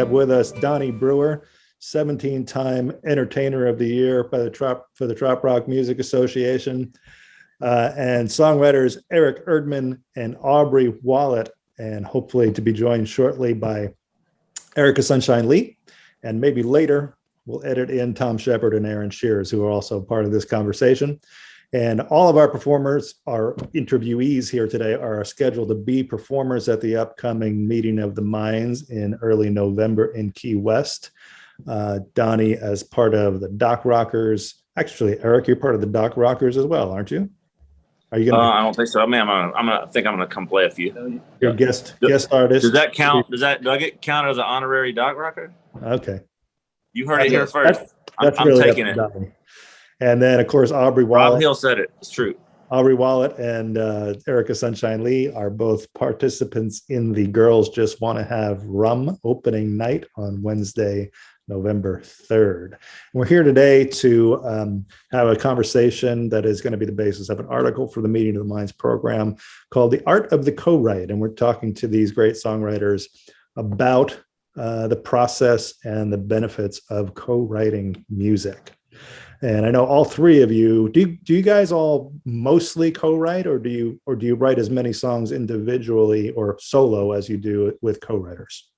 have with us Donny Brewer, 17-time Entertainer of the Year for the Trop Rock Music Association, and songwriters Eric Erdman and Aubrey Wollett, and hopefully to be joined shortly by Erica Sunshine Lee, and maybe later we'll edit in Tom Shepard and Aaron Shears, who are also part of this conversation. And all of our performers, our interviewees here today, are scheduled to be performers at the upcoming Meeting of the Minds in early November in Key West. Donny as part of the Dock Rockers. Actually, Eric, you're part of the Dock Rockers as well, aren't you? Are you gonna? I don't think so. I mean, I think I'm gonna come play a few. Your guest artist. Does that count? Do I get counted as an honorary Dock Rocker? Okay. You heard it here first. That's I'm really taking it. Donny. And then, of course, Aubrey Wollett. Rob Hill said it. It's true. Aubrey Wollett and Erica Sunshine Lee are both participants in the Girls Just Want to Have Rum opening night on Wednesday, November 3rd. And we're here today to have a conversation that is going to be the basis of an article for the Meeting of the Minds program called The Art of the Co-Write. And we're talking to these great songwriters about the process and the benefits of co-writing music. And I know all three of you, do you guys all mostly co-write, or do you write as many songs individually or solo as you do with co-writers?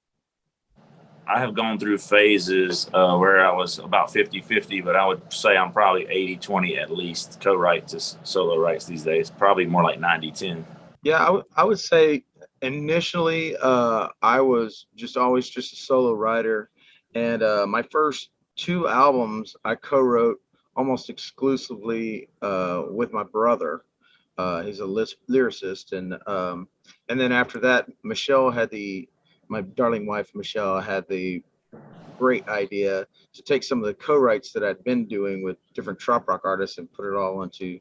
I have gone through phases where I was about 50-50, but I would say I'm probably 80-20 at least co-write to solo writes these days, probably more like 90-10. Yeah, I would say initially I was always just a solo writer, and my first two albums I co-wrote almost exclusively with my brother. He's a lyricist, and then after that, my darling wife Michelle had the great idea to take some of the co-writes that I'd been doing with different trop rock artists and put it all onto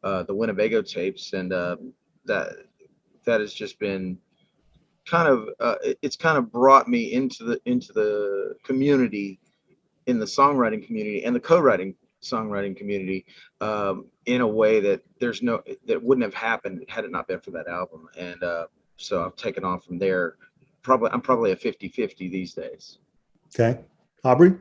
the Winnebago tapes, and that has just been kind of it's kind of brought me into the community, in the songwriting community and the co-writing songwriting community, in a way that that wouldn't have happened had it not been for that album. And so I've taken off from there. I'm probably a 50-50 these days. Okay. Aubrey?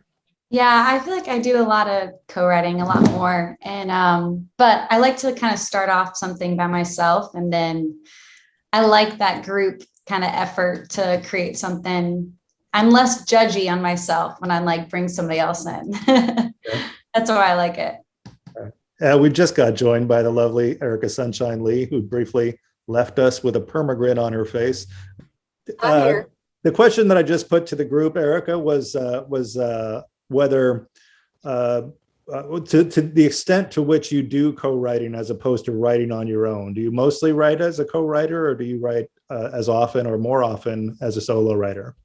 Yeah, I feel like I do a lot of co-writing, a lot more. And but I like to kind of start off something by myself, and then I like that group kind of effort to create something. I'm less judgy on myself when I bring somebody else in. Okay. That's why I like it. We just got joined by the lovely Erica Sunshine Lee, who briefly left us with a permagrin on her face. I'm here. The question that I just put to the group, Erica, was whether to the extent to which you do co-writing as opposed to writing on your own. Do you mostly write as a co-writer, or do you write as often or more often as a solo writer?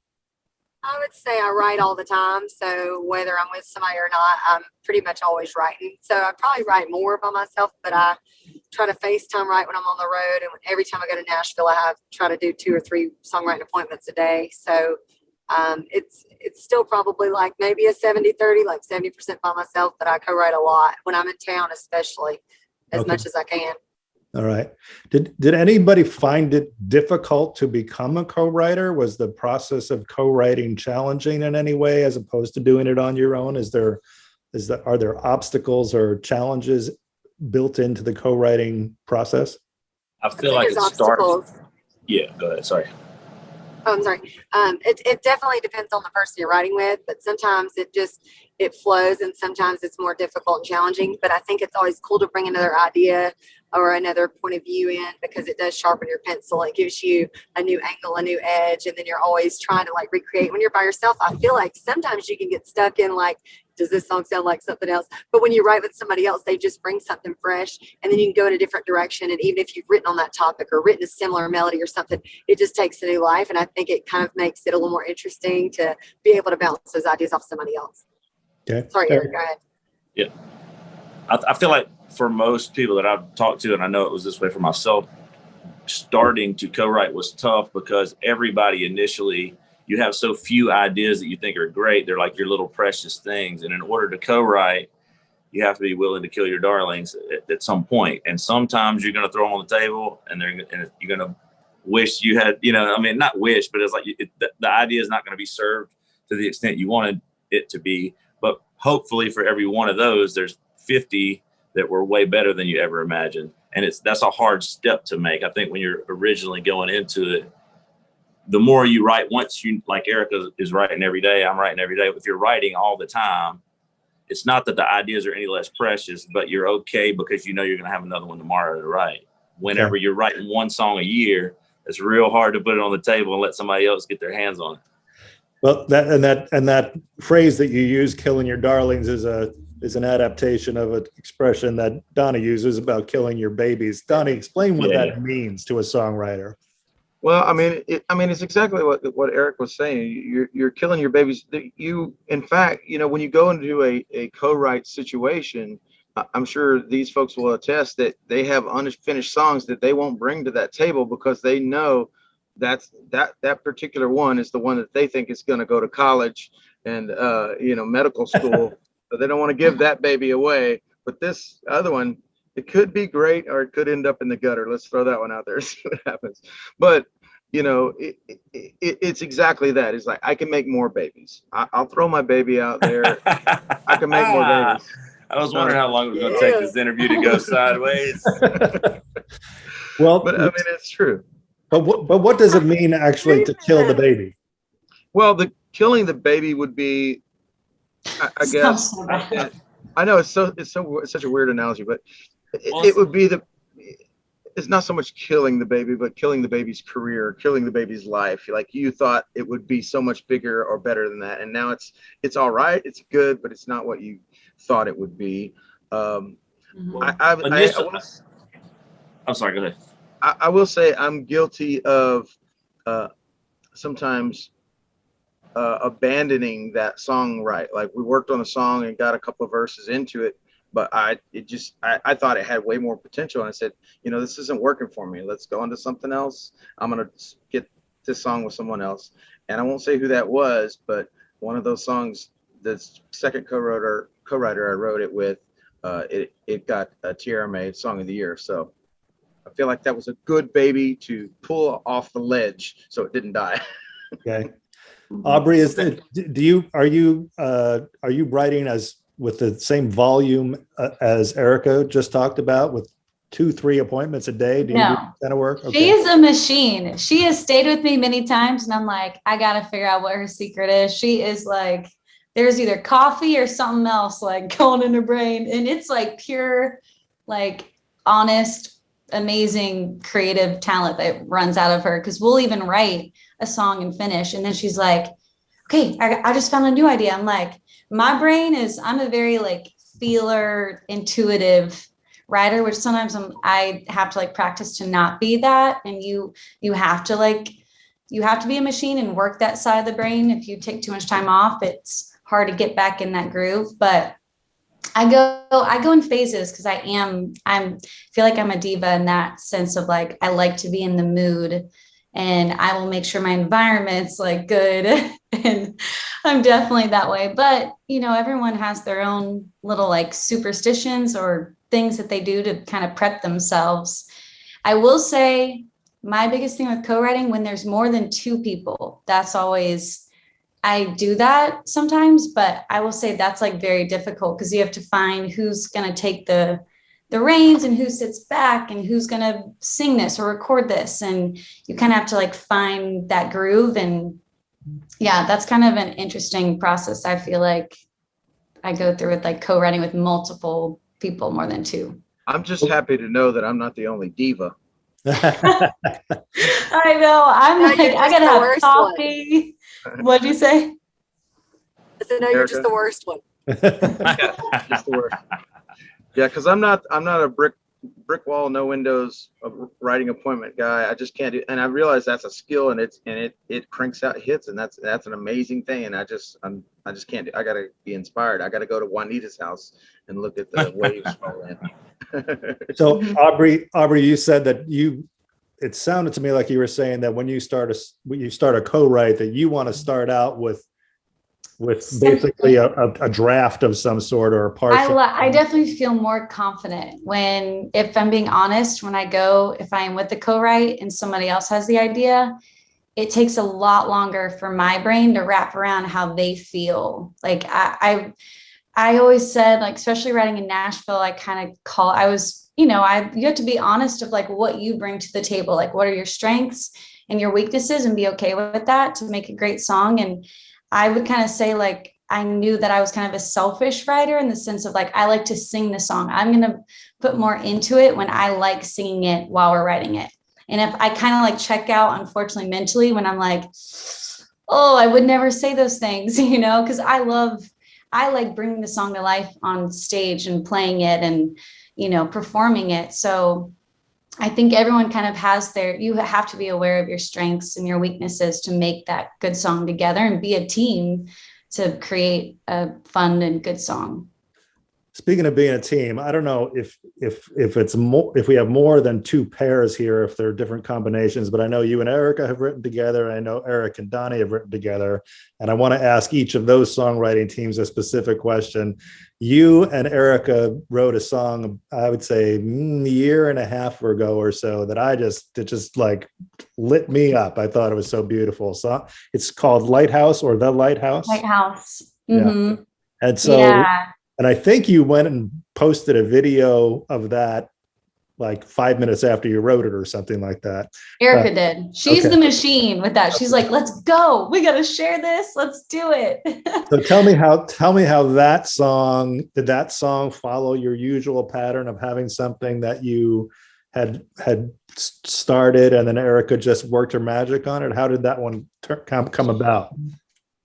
I would say I write all the time. So whether I'm with somebody or not, I'm pretty much always writing. So I probably write more by myself, but I try to FaceTime write when I'm on the road. And every time I go to Nashville, I try to do 2 or 3 songwriting appointments a day. So it's still probably maybe a 70-30, 70% by myself, but I co-write a lot when I'm in town, especially as much as I can. All right. Did anybody find it difficult to become a co-writer? Was the process of co-writing challenging in any way as opposed to doing it on your own? Are there obstacles or challenges built into the co-writing process? I feel like it starts. Yeah, go ahead. Sorry. Oh, I'm sorry. It definitely depends on the person you're writing with, but sometimes it flows, and sometimes it's more difficult and challenging. But I think it's always cool to bring another idea or another point of view in, because it does sharpen your pencil. It gives you a new angle, a new edge, and then you're always trying to recreate. When you're by yourself, I feel like sometimes you can get stuck in does this song sound like something else? But when you write with somebody else, they just bring something fresh, and then you can go in a different direction. And even if you've written on that topic or written a similar melody or something, it just takes a new life. And I think it kind of makes it a little more interesting to be able to bounce those ideas off somebody else. Okay. Sorry, Eric, go ahead. Yeah. I feel like for most people that I've talked to, and I know it was this way for myself, starting to co-write was tough because everybody initially, you have so few ideas that you think are great. They're like your little precious things. And in order to co-write, you have to be willing to kill your darlings at some point. And sometimes you're going to throw them on the table, and you're going to wish you had, not wish, but it's like the idea is not going to be served to the extent you wanted it to be. But hopefully for every one of those, there's 50 that were way better than you ever imagined. And that's a hard step to make. I think when you're originally going into it, the more you write, once you, like Erica is writing every day, I'm writing every day. If you're writing all the time, it's not that the ideas are any less precious, but you're okay because you know you're going to have another one tomorrow to write. Whenever you're writing one song a year, it's real hard to put it on the table and let somebody else get their hands on it. Well, that phrase that you use, "killing your darlings," is an adaptation of an expression that Donny uses about killing your babies. Donny, explain what that means to a songwriter. Well, I mean, it's exactly what Eric was saying. You're killing your babies. In fact, when you go into a co-write situation, I'm sure these folks will attest that they have unfinished songs that they won't bring to that table because they know that particular one is the one that they think is going to go to college and medical school. So they don't want to give that baby away. But this other one, it could be great or it could end up in the gutter. Let's throw that one out there and see what happens. But it's exactly that. It's like, I can make more babies. I'll throw my baby out there. I can make more babies. I was wondering how long it was going to take this interview to go sideways. Well, but I mean, it's true. But what does it mean actually to kill the baby? Well, the killing the baby would be, I guess. So bad. I know it's such a weird analogy, but it would be it's not so much killing the baby, but killing the baby's career, killing the baby's life. Like, you thought it would be so much bigger or better than that, and now it's all right, it's good, but it's not what you thought it would be. I'm sorry, go ahead. I will say I'm guilty of sometimes abandoning that song. Right, like we worked on a song and got a couple of verses into it, but I thought it had way more potential, and I said, this isn't working for me. Let's go on to something else. I'm gonna get this song with someone else, and I won't say who that was, but one of those songs, the second co-writer I wrote it with, it got a TRMA Song of the Year. So I feel like that was a good baby to pull off the ledge so it didn't die. Okay. Aubrey, are you writing with the same volume as Erica just talked about, with 2-3 appointments a day? Do you do that kind of work? Okay. She is a machine. She has stayed with me many times, and I'm like, I got to figure out what her secret is. She is like, there's either coffee or something else like going in her brain, and it's like pure, like honest, amazing creative talent that runs out of her. Because we'll even write a song and finish, and then she's like, okay, I just found a new idea. I'm like, I'm a very like feeler, intuitive writer, which sometimes I have to like practice to not be that. And you have to be a machine and work that side of the brain. If you take too much time off, it's hard to get back in that groove. But I go in phases, because I feel like I'm a diva in that sense of like, I like to be in the mood, and I will make sure my environment's like good. And I'm definitely that way. But, everyone has their own little like superstitions or things that they do to kind of prep themselves. I will say my biggest thing with co-writing, when there's more than 2 people, I do that sometimes, but I will say that's like very difficult, because you have to find who's going to take the reins and who sits back and who's going to sing this or record this. And you kind of have to like find that groove. And yeah, that's kind of an interesting process. I feel like I go through with like co-writing with multiple people, more than 2. I'm just happy to know that I'm not the only diva. I know. I'm like, I gotta have coffee. What'd you say? I said, no, you're just the worst one. Just the worst. Yeah, because I'm not a brick wall, no windows writing appointment guy. I just can't do, and I realize that's a skill, and it cranks out hits, and that's an amazing thing. And I just can't do. I gotta be inspired. I gotta go to Juanita's house and look at the waves fall in. So Aubrey, you said that it sounded to me like you were saying that when you start a co-write, that you want to start out with basically a draft of some sort, or a partial. I definitely feel more confident if I'm being honest, if I am with the co-write and somebody else has the idea, it takes a lot longer for my brain to wrap around how they feel. Like I always said, like, especially writing in Nashville, I kind of I was, you have to be honest of like what you bring to the table. Like, what are your strengths and your weaknesses, and be okay with that to make a great song. And I would kind of say, like, I knew that I was kind of a selfish writer in the sense of like, I like to sing the song. I'm going to put more into it when I like singing it while we're writing it. And if I kind of like check out, unfortunately, mentally, when I'm like, oh, I would never say those things, because I like bringing the song to life on stage and playing it and, performing it. So I think everyone kind of has you have to be aware of your strengths and your weaknesses to make that good song together and be a team to create a fun and good song. Speaking of being a team, I don't know if it's more, if we have more than two pairs here, if there are different combinations, but I know you and Erica have written together. I know Eric and Donny have written together. And I want to ask each of those songwriting teams a specific question. You and Erica wrote a song, I would say a year and a half ago or so, that it just like lit me up. I thought it was so beautiful. So it's called Lighthouse, or The Lighthouse. Lighthouse. Mm-hmm. Yeah. And so, yeah. And I think you went and posted a video of that like 5 minutes after you wrote it or something like that. Erica did. She's the machine with that. She's like, let's go. We got to share this. Let's do it. So tell me how did that song follow your usual pattern of having something that you had started and then Erica just worked her magic on it? How did that one come about?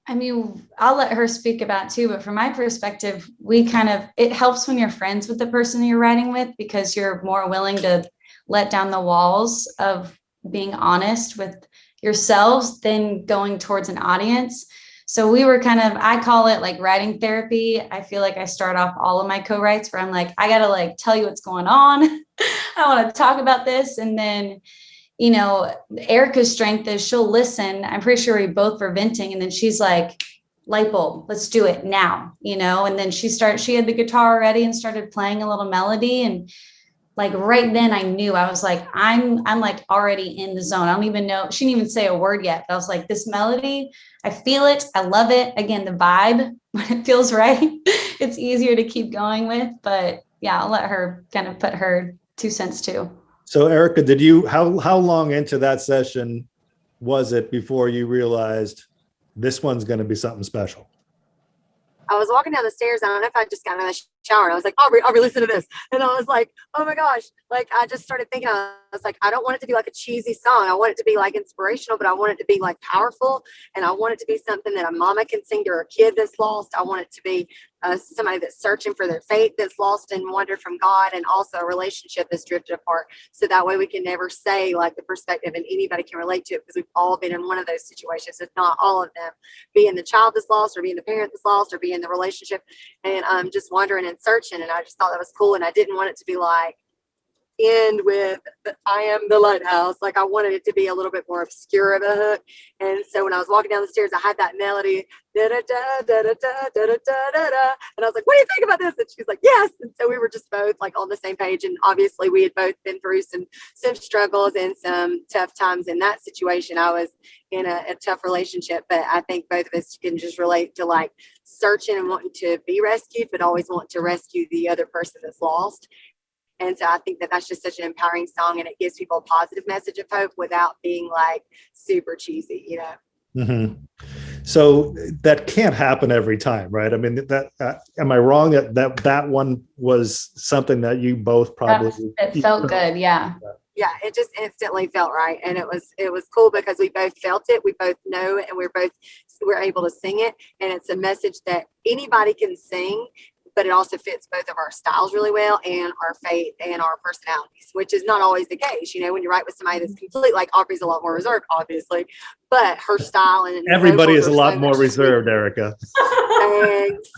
I mean, I'll let her speak about it too, but from my perspective, it helps when you're friends with the person you're writing with, because you're more willing to let down the walls of being honest with yourselves than going towards an audience. So we were I call it like writing therapy. I feel like I start off all of my co-writes where I'm like, I got to like tell you what's going on. I want to talk about this. And then Erica's strength is she'll listen. I'm pretty sure we both were venting. And then she's like, light bulb, let's do it now, and then she had the guitar ready and started playing a little melody. And like right then I knew, I was like, I'm like already in the zone. I don't even know. She didn't even say a word yet. But I was like, this melody, I feel it. I love it. Again, the vibe, when it feels right, it's easier to keep going with. But yeah, I'll let her kind of put her 2 cents too. So Erica, how long into that session was it before you realized this one's going to be something special? I was walking down the stairs. I don't know if I just got out of the shower. And I was like, Aubrey, listen to this. And I was like, oh my gosh. Like, I just started thinking, I was like, I don't want it to be like a cheesy song. I want it to be like inspirational, but I want it to be like powerful. And I want it to be something that a mama can sing to her kid that's lost. I want it to be somebody that's searching for their faith, that's lost and wandered from God, and also a relationship that's drifted apart. So that way we can never say like the perspective, and anybody can relate to it, because we've all been in one of those situations, if not all of them, being the child that's lost, or being the parent that's lost, or being in the relationship and just wandering and searching. And I just thought that was cool. And I didn't want it to be like end with I am the lighthouse. Like, I wanted it to be a little bit more obscure of a hook. And so when I was walking down the stairs, I had that melody, da da da da da da da da da da, and I was like, what do you think about this? And she's like, yes. And so we were just both like on the same page. And obviously we had both been through some struggles and some tough times in that situation. I was in a tough relationship, but I think both of us can just relate to like searching and wanting to be rescued, but always want to rescue the other person that's lost. And so I think that that's just such an empowering song, and it gives people a positive message of hope without being like super cheesy, Mm-hmm. So that can't happen every time, right? I mean, am I wrong that one was something that you both probably it felt good, yeah. Yeah, it just instantly felt right, and it was cool because we both felt it, we both know it, and we're able to sing it, and it's a message that anybody can sing. But it also fits both of our styles really well, and our faith and our personalities, which is not always the case. When you write with somebody that's complete, like Aubrey's a lot more reserved, obviously, but her style and everybody is a lot more reserved, Erica. Thanks.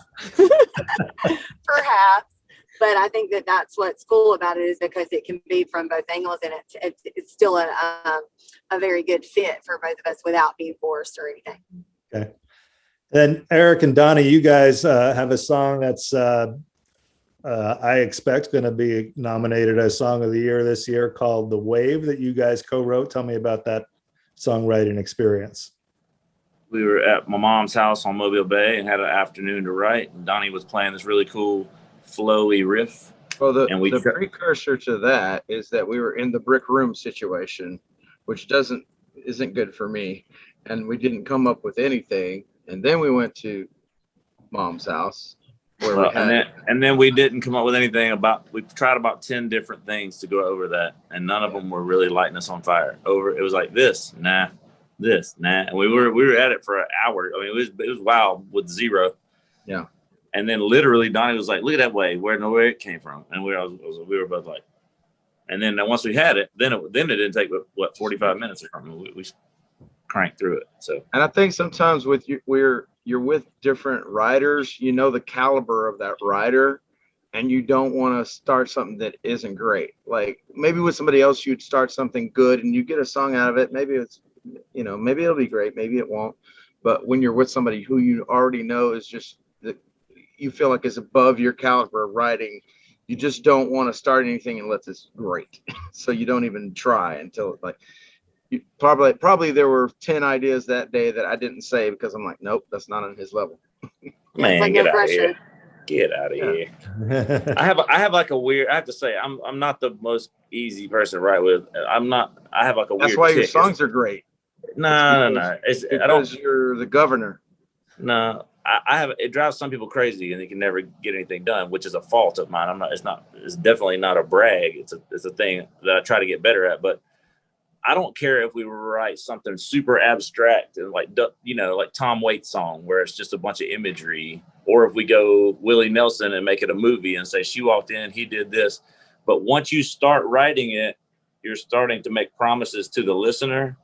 Perhaps. But I think that that's what's cool about it, is because it can be from both angles, and it's still a very good fit for both of us without being forced or anything. Okay. Then Eric and Donny, you guys have a song that's I expect going to be nominated as Song of the Year this year, called "The Wave," that you guys co-wrote. Tell me about that songwriting experience? We were at my mom's house on Mobile Bay and had an afternoon to write. And Donnie was playing this really cool flowy riff. Well, and the precursor to that is that we were in the brick room situation, which isn't good for me. And we didn't come up with anything. And then we went to Mom's house where we had, and then we didn't come up with anything we tried about 10 different things to go over that. And none of them were really lighting us on fire. It was like this, nah, this, nah. And we were at it for an hour. I mean, it was wild with zero. Yeah. And then literally Donnie was like, look at that wave, where it came from. And we were both like, and then once we had it, then it didn't take 45 minutes or something. We cranked through it. So, and I think sometimes with you, you're with different writers, you know, the caliber of that writer, and you don't want to start something that isn't great. Like maybe with somebody else, you'd start something good and you get a song out of it. Maybe it's, you know, maybe it'll be great. Maybe it won't. But when you're with somebody who you already know is just that you feel like is above your caliber of writing, you just don't want to start anything unless it's great. So you don't even try until like, probably there were 10 ideas that day that I didn't say because I'm like, nope, that's not on his level. Man, like get no out of pressure. here. Get out of here. I have like a weird, I have to say, I'm not the most easy person to write with. I have like a weird That's why your tick. songs are great. No. Because you're the governor. No, it drives some people crazy and they can never get anything done, which is a fault of mine. It's definitely not a brag. It's a thing that I try to get better at, but I don't care if we write something super abstract and like Tom Waits song where it's just a bunch of imagery, or if we go Willie Nelson and make it a movie and say she walked in, he did this. But once you start writing it, you're starting to make promises to the listener.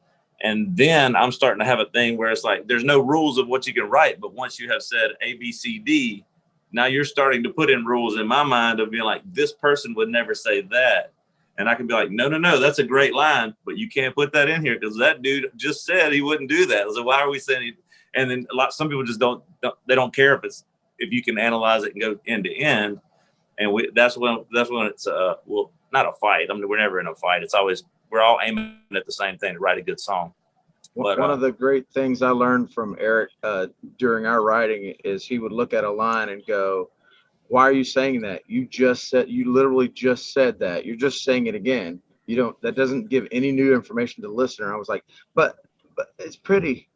And then I'm starting to have a thing where it's like, there's no rules of what you can write. But once you have said A, B, C, D, now you're starting to put in rules in my mind of being like, this person would never say that. And I can be like, no, that's a great line, but you can't put that in here because that dude just said he wouldn't do that. So why are we saying? And then some people just don't care if you can analyze it and go end to end. And that's when it's well, not a fight. I mean, we're never in a fight. It's always we're all aiming at the same thing to write a good song. But one of the great things I learned from Eric during our writing is he would look at a line and go, why are you saying that? You literally just said that. You're just saying it again. That doesn't give any new information to the listener. I was like, but it's pretty.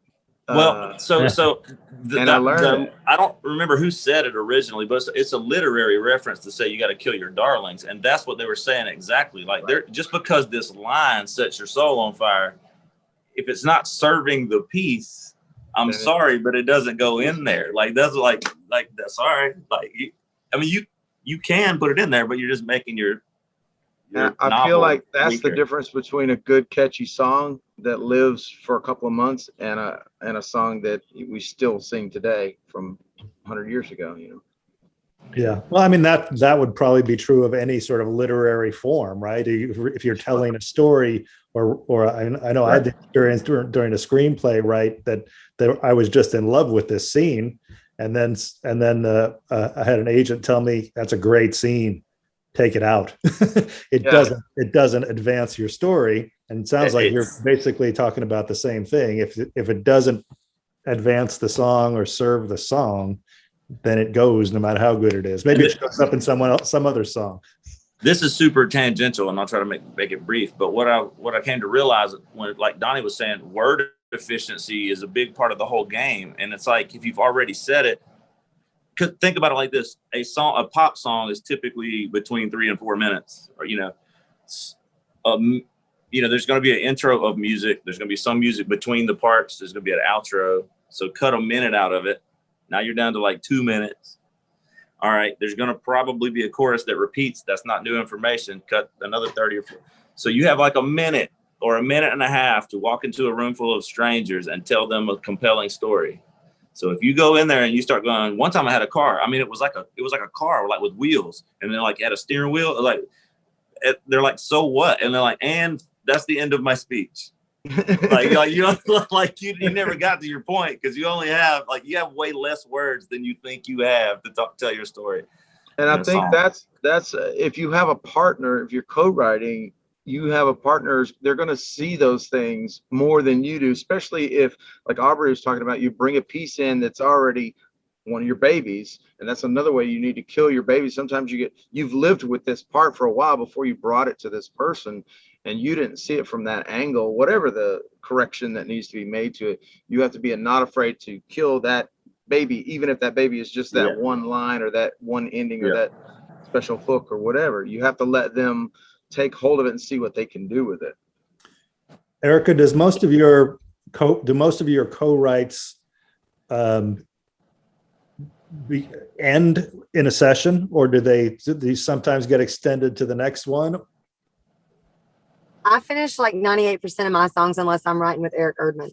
Well, I learned I don't remember who said it originally, but it's a literary reference to say you got to kill your darlings. And that's what they were saying exactly. Like just because this line sets your soul on fire, if it's not serving the piece, I'm sorry, but it doesn't go in there. Like that's like that's sorry. Like, I mean, you can put it in there, but you're just making your I feel like that's weaker. the difference between a good catchy song that lives for a couple of months and a song that we still sing today from 100 years ago, you know. Yeah. Well, I mean, that would probably be true of any sort of literary form, right? If you're telling a story or I know I had the experience during a screenplay, right? That I was just in love with this scene. And then I had an agent tell me that's a great scene. Take it out. It doesn't advance your story. And it sounds like you're basically talking about the same thing. If it doesn't advance the song or serve the song, then it goes no matter how good it is. Maybe it shows up in some other song. This is super tangential, and I'll try to make it brief. But what I came to realize when, like Donnie was saying, word efficiency is a big part of the whole game. And it's like if you've already said it, think about it like this: a pop song is typically between 3 and 4 minutes, or there's going to be an intro of music. There's going to be some music between the parts. There's going to be an outro. So cut a minute out of it. Now you're down to like 2 minutes. All right. There's going to probably be a chorus that repeats. That's not new information. Cut another 30 or 40. So you have like a minute or a minute and a half to walk into a room full of strangers and tell them a compelling story. So if you go in there and you start going, one time I had a car. I mean, it was like a car like with wheels, and then like had a steering wheel. Like they're like, so what? And they're like, and that's the end of my speech. like you never got to your point because you only have you have way less words than you think you have to tell your story. And I think that's if you have a partner, if you're co-writing, you have a partner, they're going to see those things more than you do, especially if, like Aubrey was talking about, you bring a piece in that's already one of your babies. And that's another way you need to kill your baby. Sometimes you've lived with this part for a while before you brought it to this person, and you didn't see it from that angle. Whatever the correction that needs to be made to it, you have to be not afraid to kill that baby, even if that baby is just that one line or that one ending or that special hook or whatever. You have to let them take hold of it and see what they can do with it. Erica, do most of your co-writes end in a session, or do these sometimes get extended to the next one? I finish like 98% of my songs unless I'm writing with Eric Erdman.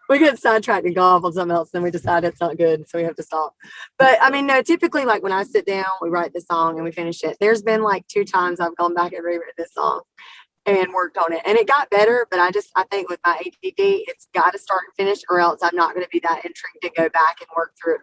We get sidetracked in golf on something else, then we decide it's not good, so we have to stop. But I mean, no, typically, like when I sit down, we write the song and we finish it. There's been like 2 times I've gone back and rewritten this song and worked on it, and it got better. But I think with my ADD, it's got to start and finish, or else I'm not going to be that intrigued to go back and work through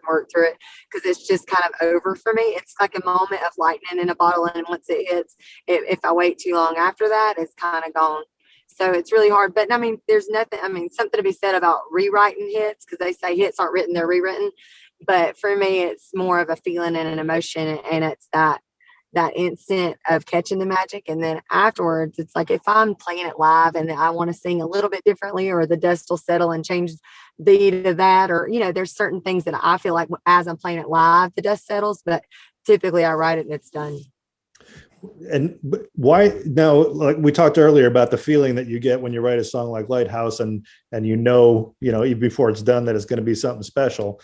it because it's just kind of over for me. It's like a moment of lightning in a bottle, and once it hits, if I wait too long after that, it's kind of gone. So it's really hard. But I mean, there's something to be said about rewriting hits, because they say hits aren't written, they're rewritten. But for me, it's more of a feeling and an emotion, and it's that instant of catching the magic. And then afterwards, it's like if I'm playing it live and I want to sing a little bit differently, or the dust will settle and change the beat of that, or, there's certain things that I feel like as I'm playing it live, the dust settles, but typically I write it and it's done. And why now, like we talked earlier about the feeling that you get when you write a song like Lighthouse, and even before it's done, that it's going to be something special.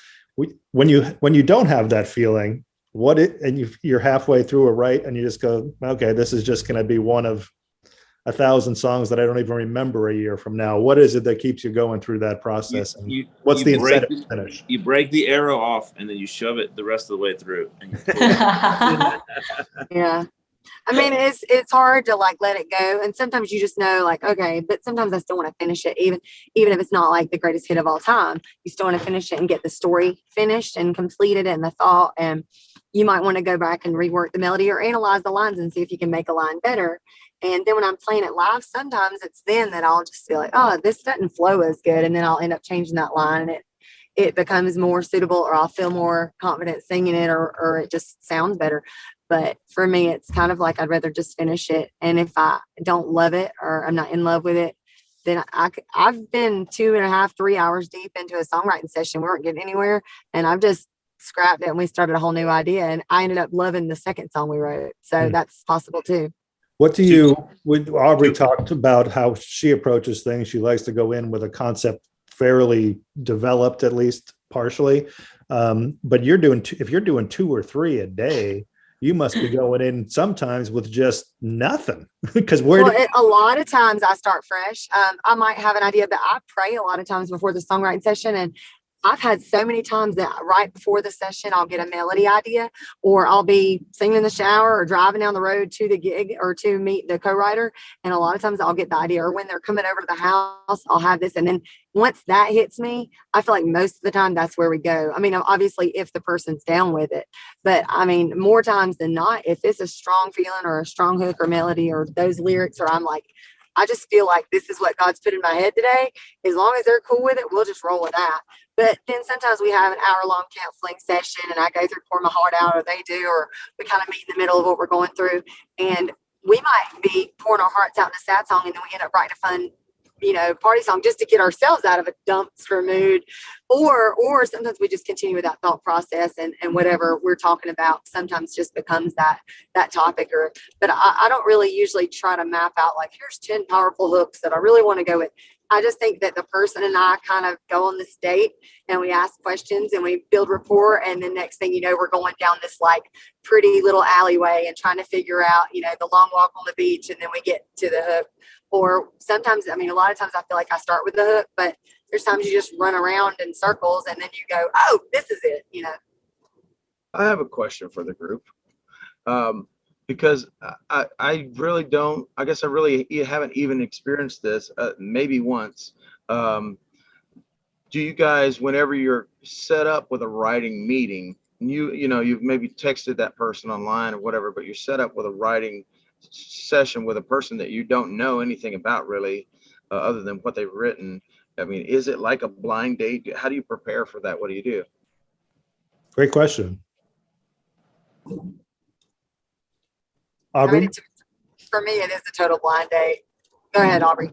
When you don't have that feeling, you're halfway through a write and you just go, okay, this is just going to be one of 1,000 songs that I don't even remember a year from now. What is it that keeps you going through that process? What's the incentive to finish? You break the arrow off and then you shove it the rest of the way through. Yeah. I mean, it's hard to like let it go. And sometimes you just know, like, okay, but sometimes I still want to finish it, even if it's not like the greatest hit of all time. You still want to finish it and get the story finished and completed and the thought. And you might want to go back and rework the melody or analyze the lines and see if you can make a line better. And then when I'm playing it live, sometimes it's then that I'll just feel like, oh, this doesn't flow as good. And then I'll end up changing that line, and it becomes more suitable, or I'll feel more confident singing it, or it just sounds better. But for me, it's kind of like I'd rather just finish it. And if I don't love it, or I'm not in love with it, then I've been 2.5, 3 hours deep into a songwriting session. We weren't getting anywhere, and I've just scrapped it and we started a whole new idea. And I ended up loving the second song we wrote. So that's possible too. Aubrey talked about how she approaches things. She likes to go in with a concept fairly developed, at least partially. But if you're doing 2 or 3 a day, you must be going in sometimes with just nothing. Because a lot of times I start fresh. I might have an idea, but I pray a lot of times before the songwriting session. And I've had so many times that right before the session, I'll get a melody idea, or I'll be singing in the shower or driving down the road to the gig or to meet the co-writer. And a lot of times I'll get the idea, or when they're coming over to the house, I'll have this. And then once that hits me, I feel like most of the time that's where we go. I mean, obviously if the person's down with it, but I mean, more times than not, if it's a strong feeling or a strong hook or melody or those lyrics, or I'm like, I just feel like this is what God's put in my head today. As long as they're cool with it, we'll just roll with that. But then sometimes we have an hour-long counseling session, and I go through, pour my heart out, or they do, or we kind of meet in the middle of what we're going through. And we might be pouring our hearts out in a sad song, and then we end up writing a fun, party song just to get ourselves out of a dumpster mood. Or sometimes we just continue with that thought process, and whatever we're talking about sometimes just becomes that topic. But I don't really usually try to map out like, here's 10 powerful hooks that I really want to go with. I just think that the person and I kind of go on this date, and we ask questions and we build rapport. And then next thing you know, we're going down this like pretty little alleyway and trying to figure out, the long walk on the beach. And then we get to the hook. Or sometimes, a lot of times I feel like I start with the hook, but there's times you just run around in circles and then you go, oh, this is it, I have a question for the group. Because I really don't, I guess I really haven't even experienced this, maybe once. Do you guys, whenever you're set up with a writing meeting, you've maybe texted that person online or whatever, but you're set up with a writing session with a person that you don't know anything about really, other than what they've written. I mean, is it like a blind date? How do you prepare for that? What do you do? Great question. I mean, Aubrey? for me, it is a total blind date. Go ahead, Aubrey.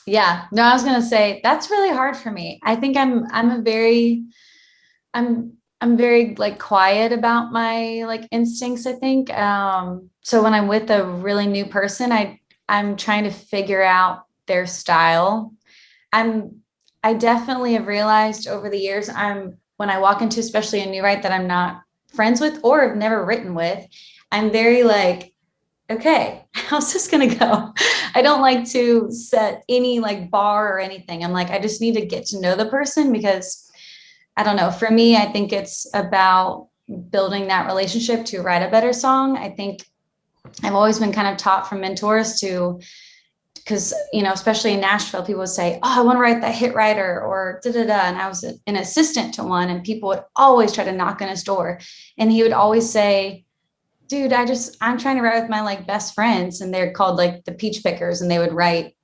Yeah, no, I was gonna say that's really hard for me. I think I'm very like quiet about my like instincts, I think. So when I'm with a really new person, I'm trying to figure out their style. I definitely have realized over the years, when I walk into especially a new write that I'm not friends with or have never written with, I'm very like, okay, how's this gonna go? I don't like to set any like bar or anything. I'm like, I just need to get to know the person, because I don't know, for me, I think it's about building that relationship to write a better song. I think I've always been kind of taught from mentors because, especially in Nashville, people would say, oh, I want to write that hit writer or da da da. And I was an assistant to one, and people would always try to knock on his door. And he would always say, dude, I'm trying to write with my like best friends, and they're called like the peach pickers, and they would write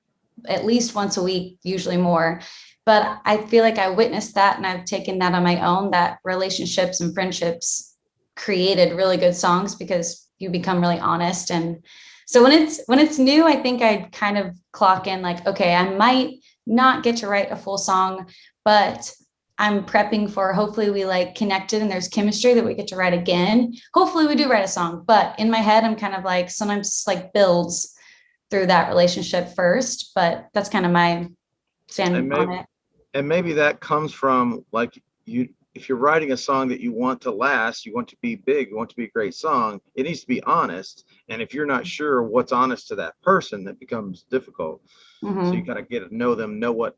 at least once a week, usually more. But I feel like I witnessed that, and I've taken that on my own, that relationships and friendships created really good songs because you become really honest. And so when it's new, I think I kind of clock in like, okay, I might not get to write a full song, but I'm prepping for, hopefully we like connected and there's chemistry that we get to write again. Hopefully we do write a song, but in my head, I'm kind of like, sometimes it's like builds through that relationship first, but that's kind of my stand on it. And maybe that comes from like if you're writing a song that you want to last, you want to be big, you want to be a great song, it needs to be honest. And if you're not sure what's honest to that person, that becomes difficult. So you gotta get to know them, know what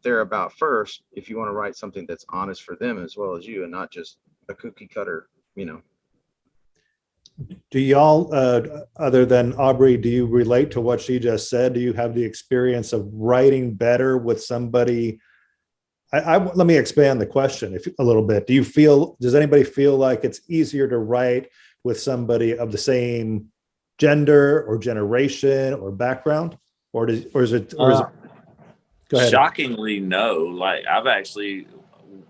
they're about first, if you want to write something that's honest for them as well as you, and not just a cookie cutter, Do y'all, other than Aubrey, do you relate to what she just said? Do you have the experience of writing better with somebody? Let me expand the question a little bit. Does anybody feel like it's easier to write with somebody of the same gender or generation or background? Or is it go ahead. Shockingly, no. Like, I've actually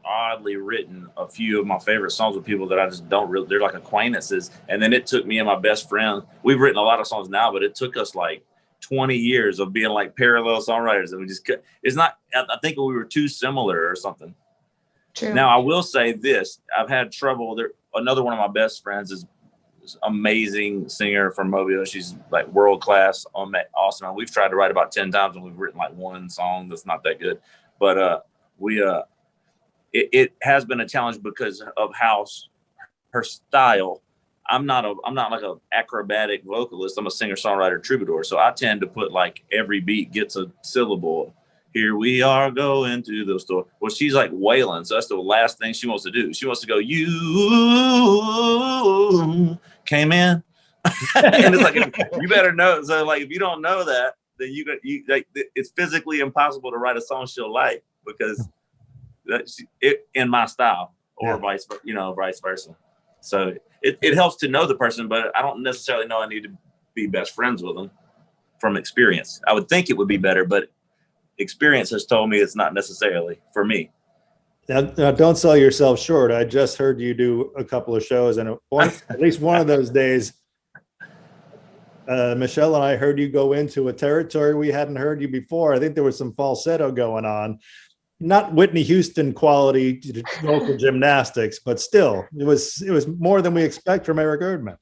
oddly written a few of my favorite songs with people that I just don't really, they're like acquaintances. And then it took me and my best friend, we've written a lot of songs now, but it took us like 20 years of being like parallel songwriters. And we just, it's not, I think we were too similar or something. True. Now, I will say this, I've had trouble there. Another one of my best friends is amazing singer from Mobile. She's like world-class, awesome. And we've tried to write about 10 times and we've written like one song that's not that good. But it has been a challenge because of how her style. I'm not like a acrobatic vocalist. I'm a singer-songwriter troubadour. So I tend to put like every beat gets a syllable. Here we are going to the store. Well, she's like wailing. So that's the last thing she wants to do. She wants to go, you came in. And it's like, you better know. So like, if you don't know that, then you like, it's physically impossible to write a song she'll like, because that's it in my style, or vice versa. So it helps to know the person, but I don't necessarily know I need to be best friends with them from experience. I would think it would be better, but experience has told me it's not necessarily for me. Now, don't sell yourself short. I just heard you do a couple of shows, and at least one of those days, Michelle and I heard you go into a territory we hadn't heard you before. I think there was some falsetto going on. Not Whitney Houston quality vocal gymnastics, but still, it was more than we expect from Eric Erdman.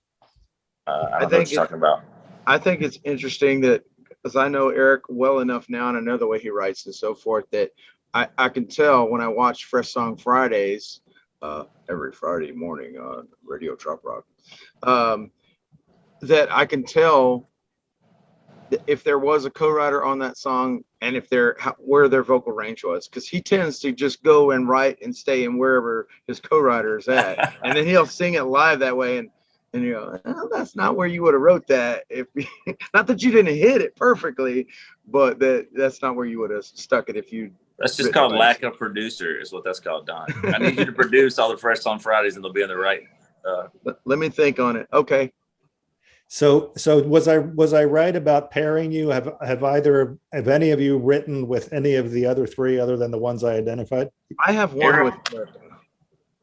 I don't know what you're talking about. I think it's interesting that, because I know Eric well enough now, and I know the way he writes and so forth, that I can tell when I watch Fresh Song Fridays every Friday morning on Radio Trop Rock, that I can tell if there was a co-writer on that song, and if where their vocal range was, because he tends to just go and write and stay in wherever his co-writer is at, and then he'll sing it live that way, and you go, oh, that's not where you would have wrote that. Not that you didn't hit it perfectly, but that's not where you would have stuck it if you That's just written called by lack of producer, is what that's called, Don. I need you to produce all the Fresh on Fridays, and they'll be in the right. Let me think on it. Okay. So was I right about pairing you? Have any of you written with any of the other three other than the ones I identified? I have one Eric. with.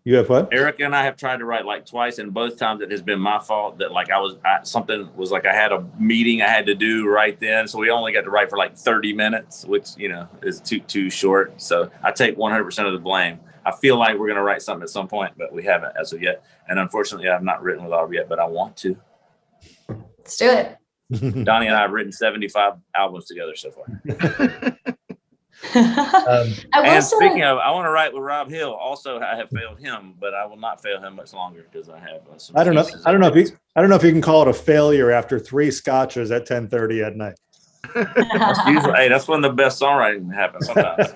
You have what? Eric and I have tried to write like twice, and both times it has been my fault that like something was like I had a meeting I had to do right then, so we only got to write for like 30 minutes, which is too short. So I take 100% of the blame. I feel like we're gonna write something at some point, but we haven't as of yet. And unfortunately, I've not written with Aubrey yet, but I want to. Let's do it. Donnie and I have written 75 albums together so far. I will And say, speaking of, I want to write with Rob Hill. Also, I have failed him, but I will not fail him much longer because I have some. I don't know if you can call it a failure after 3 scotches at 10:30 at night. That's when the best songwriting happens sometimes.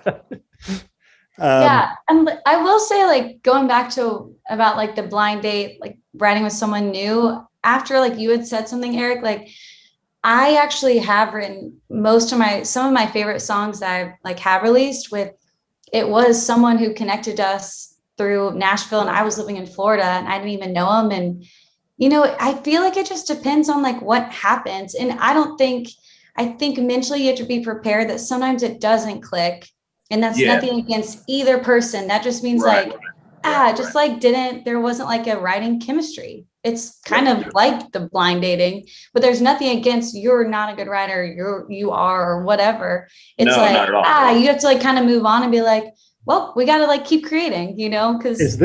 yeah, and I will say, like, going back to about like the blind date, like writing with someone new. After like you had said something, Eric, like I actually have written some of my favorite songs that I have released with. It was someone who connected us through Nashville, and I was living in Florida, and I didn't even know him. And I feel like it just depends on like what happens. And I think mentally you have to be prepared that sometimes it doesn't click, and that's nothing against either person. That just means there wasn't like a writing chemistry. It's kind of like the blind dating, but there's nothing against you're not a good writer, you are, or whatever. It's not at all. You have to like kind of move on and be like, well, we got to like keep creating, because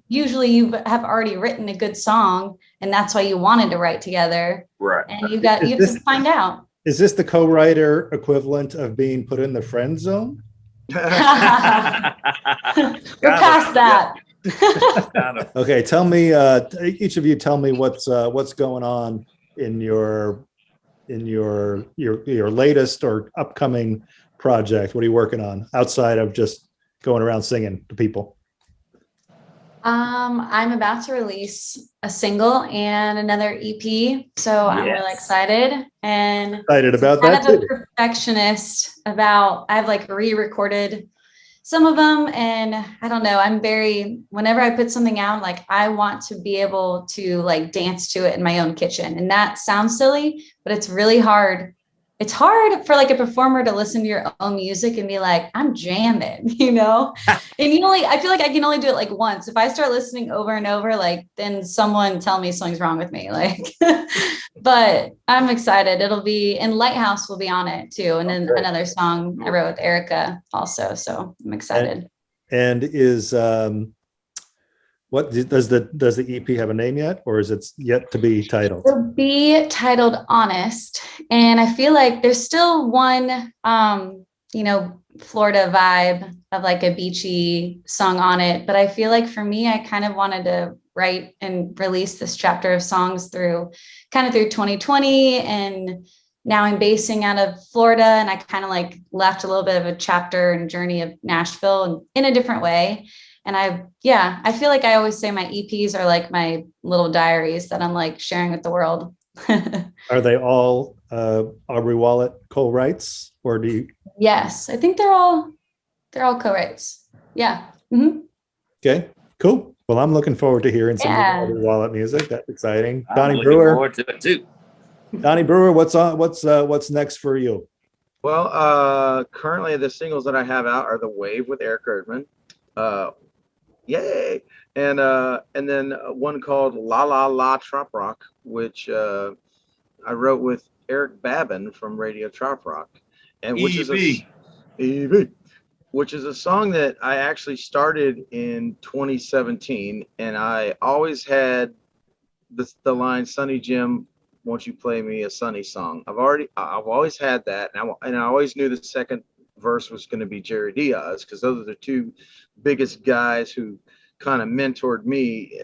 usually you have already written a good song, and that's why you wanted to write together. Right. And you have to find out. Is this the co-writer equivalent of being put in the friend zone? We're past that. Okay, tell me, each of you, tell me what's going on in your latest or upcoming project. What are you working on outside of just going around singing to people? I'm about to release a single and another EP, so I'm really excited and about that kind of too. a perfectionist about. I've like re-recorded some of them, and I don't know. Whenever I put something out, like I want to be able to like dance to it in my own kitchen, and that sounds silly, but it's really hard. It's hard for like a performer to listen to your own music and be like, I'm jamming, and I feel like I can only do it like once. If I start listening over and over, like then someone tell me something's wrong with me, like, but I'm excited. It'll be, and Lighthouse will be on it too. And then another song I wrote with Erica also. So I'm excited. And is, what does the EP have a name yet, or is it yet to be titled? It'll be titled Honest. And I feel like there's still one, Florida vibe of like a beachy song on it. But I feel like for me, I kind of wanted to write and release this chapter of songs through 2020. And now I'm basing out of Florida, and I kind of like left a little bit of a chapter and journey of Nashville in a different way. And I feel like I always say my EPs are like my little diaries that I'm like sharing with the world. Are they all Aubrey Wollett co-writes, or do you? Yes, I think they're all co-writes. Yeah. Mm-hmm. Okay, cool. Well, I'm looking forward to hearing some Aubrey Wollett music. That's exciting. I'm Donny looking Brewer. forward to it too. Donny Brewer, what's next for you? Well, currently the singles that I have out are The Wave with Eric Erdman. Yay. And then one called La La La Trop Rock, which I wrote with Eric Babin from Radio Trop Rock, and which is a song that I actually started in 2017, and I always had the line "Sonny Jim, won't you play me a Sonny song?" I've always had that, and I always knew the second verse was going to be Jerry Diaz, because those are the two biggest guys who kind of mentored me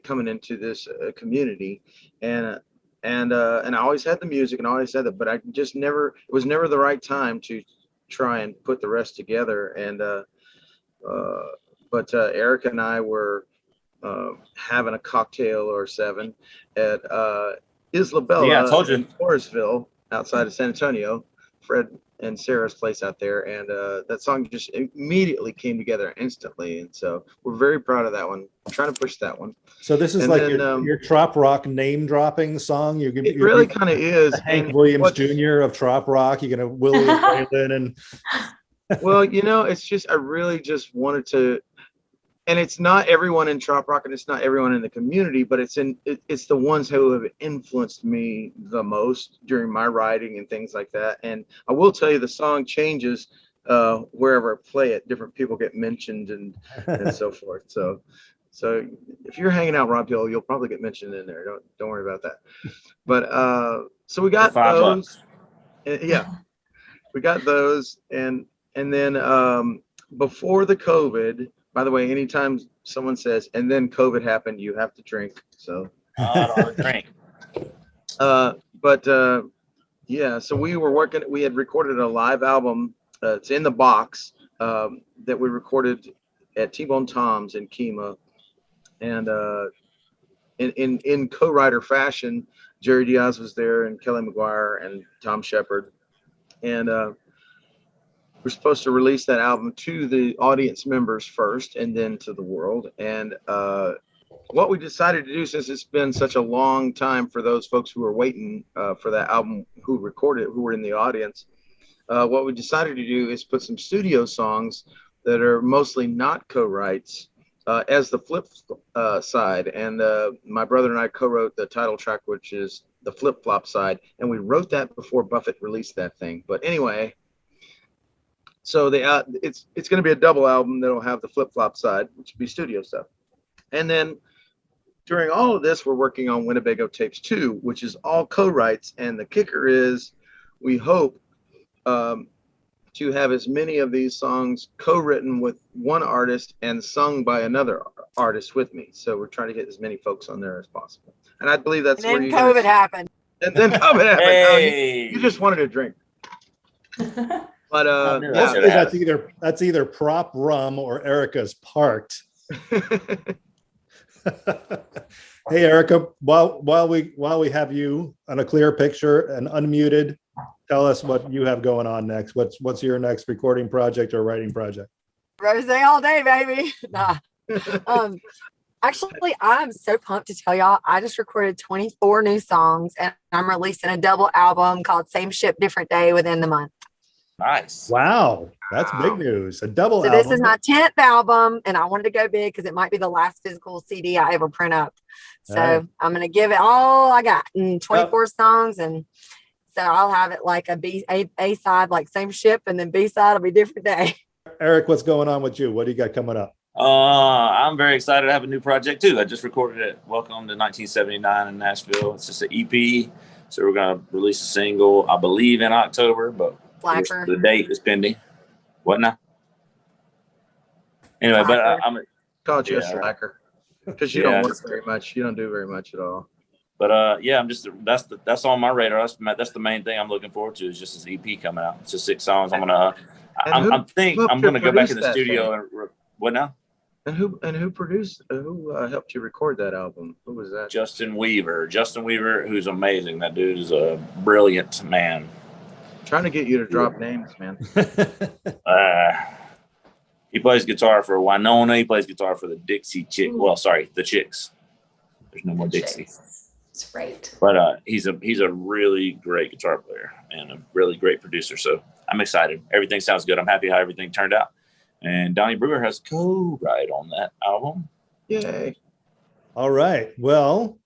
coming into this community, and I always had the music and always had it, but I just it was never the right time to try and put the rest together. And but Eric and I were having a cocktail or seven at Isla Bella in Forestville outside of San Antonio. Fred and Sarah's place out there, and that song just immediately came together instantly, and so we're very proud of that one. I'm trying to push that one. So this is And like then, your trop rock name dropping song. It really kind of is. Hank And Williams Jr. of trop rock. You're gonna Willie Waylon and well, it's just I really just wanted to, and it's not everyone in trop rock, and it's not everyone in the community, but it's the ones who have influenced me the most during my writing and things like that. And I will tell you, the song changes wherever I play it. Different people get mentioned and so forth. So if you're hanging out Rob Hill, you'll probably get mentioned in there. Don't worry about that. But so we got those. Yeah, we got those, and then before the COVID. By the way, anytime someone says, and then COVID happened, you have to drink. So I don't want to drink. Yeah, so we had recorded a live album. It's in the box that we recorded at T-Bone Tom's in Kemah. And in co-writer fashion, Jerry Diaz was there, and Kelly McGuire and Tom Shepard. And we're supposed to release that album to the audience members first and then to the world. And what we decided to do, since it's been such a long time for those folks who were waiting for that album, who were in the audience, what we decided to do is put some studio songs that are mostly not co-writes as the flip side. And my brother and I co-wrote the title track, which is the flip-flop side. And we wrote that before Buffett released that thing. But anyway, so it's going to be a double album that'll have the flip-flop side, which will be studio stuff. And then during all of this, we're working on Winnebago Tapes 2, which is all co-writes. And the kicker is we hope to have as many of these songs co-written with one artist and sung by another artist with me. So we're trying to get as many folks on there as possible. And I believe that's where COVID happened. And then COVID happened. Hey. You just wanted a drink. But yeah, that's either prop rum or Erica's parked. Hey Erica, while we have you on a clear picture and unmuted, tell us what you have going on next. What's your next recording project or writing project? Rose all day, baby. Nah. Actually, I'm so pumped to tell y'all, I just recorded 24 new songs, and I'm releasing a double album called Same Ship, Different Day within the month. Nice. Wow, that's big news. A double So album. this is my 10th album, and I wanted to go big because it might be the last physical CD I ever print up. So I'm going to give it all I got in 24 songs, and so I'll have it like A side, like Same Ship, and then B side will be Different Day. Eric, what's going on with you? What do you got coming up? I'm very excited to have a new project too. I just recorded it. Welcome to 1979 in Nashville. It's just an EP, so we're going to release a single, I believe, in October, but the date is pending. What now? Anyway, Slacker. but I'm called you a slacker because you don't work very much. You don't do very much at all. But I'm just that's on my radar. That's the main thing I'm looking forward to is just this EP coming out. It's just 6 songs. I'm gonna go back in the studio and what now? And who produced? Who helped you record that album? Who was that? Justin Weaver, who's amazing. That dude is a brilliant man. Trying to get you to drop names, man. He plays guitar for Winona. He plays guitar for the Dixie Chick. Well, sorry, the Chicks. There's no more Dixie. It's great. But he's a really great guitar player and a really great producer. So I'm excited. Everything sounds good. I'm happy how everything turned out. And Donny Brewer has co-write on that album. Yay. All right. Well,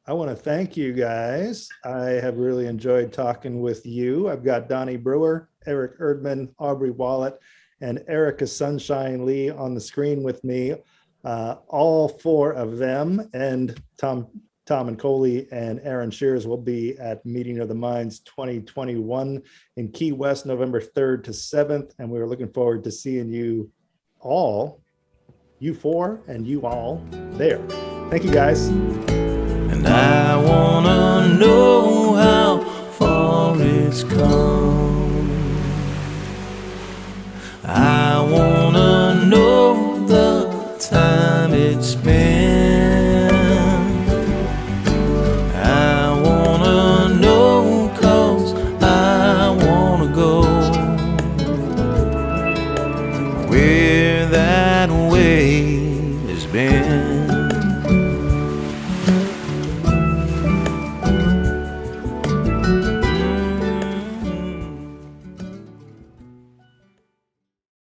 I want to thank you guys. I have really enjoyed talking with you. I've got Donny Brewer, Eric Erdman, Aubrey Wollett, and Erica Sunshine Lee on the screen with me. All 4 of them, and Tom and Coley and Aaron Shears will be at Meeting of the Minds 2021 in Key West, November 3rd to 7th. And we're looking forward to seeing you all, you 4 and you all there. Thank you guys. And I wanna know how far it's come. I wanna know the time it's spent. I wanna know 'cause I wanna go. that way has been.